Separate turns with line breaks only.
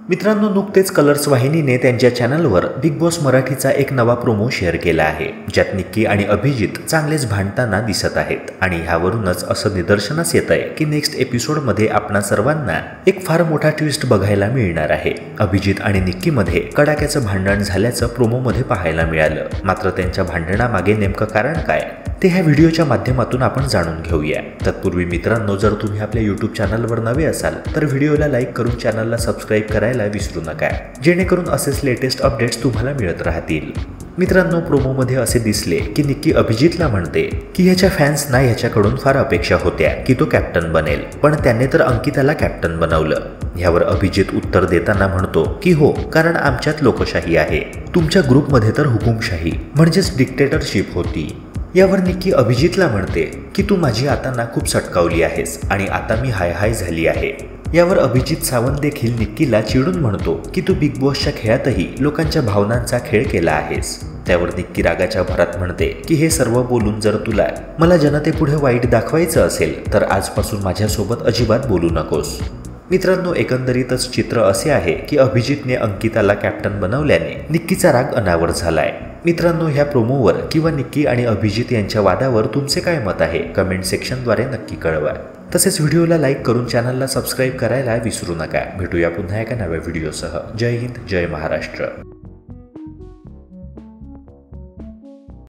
मित्रांनो, नुकतेच कलर्स वाहिनीने त्यांच्या चॅनलवर बिग बॉस मराठीचा एक नवा प्रोमो शेअर केला आहे, ज्यात निक्की आणि अभिजित चांगलेच भांडताना दिसत आहेत आणि ह्यावरूनच असं निदर्शनास येत आहे की नेक्स्ट एपिसोडमध्ये आपणा सर्वांना एक फार मोठा ट्विस्ट बघायला मिळणार आहे। अभिजित आणि निक्कीमध्ये कडाक्याचं भांडण झाल्याचं प्रोमोमध्ये पाहायला मिळालं, मात्र त्यांच्या भांडणामागे नेमकं कारण काय ते ह्या व्हिडिओच्या माध्यमातून आपण जाणून घेऊया। तत्पूर्वी मित्रांनो, जर तुम्ही आपल्या यूट्यूब चॅनलवर नवे असाल तर व्हिडिओला लाईक करून चॅनलला सबस्क्राईब करायला विसरू नका, जेणेकरून असेच लेटेस्ट अपडेट्स तुम्हाला मिळत राहतील। मित्रांनो, प्रोमोमध्ये असे दिसले की निक्की अभिजितला म्हणते की ह्याच्या फॅन्सना ह्याच्याकडून फार अपेक्षा होत्या की तो कॅप्टन बनेल, पण त्याने तर अंकिताला कॅप्टन बनवलं। ह्यावर अभिजित उत्तर देताना म्हणतो की हो, कारण आमच्यात लोकशाही आहे, तुमच्या ग्रुपमध्ये तर हुकुमशाही म्हणजेच डिक्टेटरशिप होती। यावर निक्की अभिजितला म्हणते की तू माझी आता खूप सटकावली आहेस आणि आता मी हाय हाय झाली आहे। यावर अभिजित सावंत देखील निक्कीला चिडून म्हणतो की तू बिग बॉसच्या खेळातही लोकांच्या भावनांचा खेळ केला आहेस। त्यावर निक्की रागाच्या भरात म्हणते की हे सर्व बोलून जर तुला मला जनतेपुढे वाईट दाखवायचं असेल तर आजपासून माझ्यासोबत अजिबात बोलू नकोस। मित्रांनो, एकंदरीतच चित्र असे आहे की अभिजितने अंकिताला कॅप्टन बनवल्याने निक्कीचा राग अनावर झालाय। मित्रांनो, ह्या प्रोमोवर किंवा निक्की आणि अभिजित यांच्या वादावर तुमचे काय मत आहे कमेंट सेक्शनद्वारे नक्की कळवा। तसेच व्हिडिओला लाईक करून चॅनलला सबस्क्राईब करायला विसरू नका। भेटूया पुन्हा एका नव्या व्हिडिओसह। जय हिंद, जय महाराष्ट्र।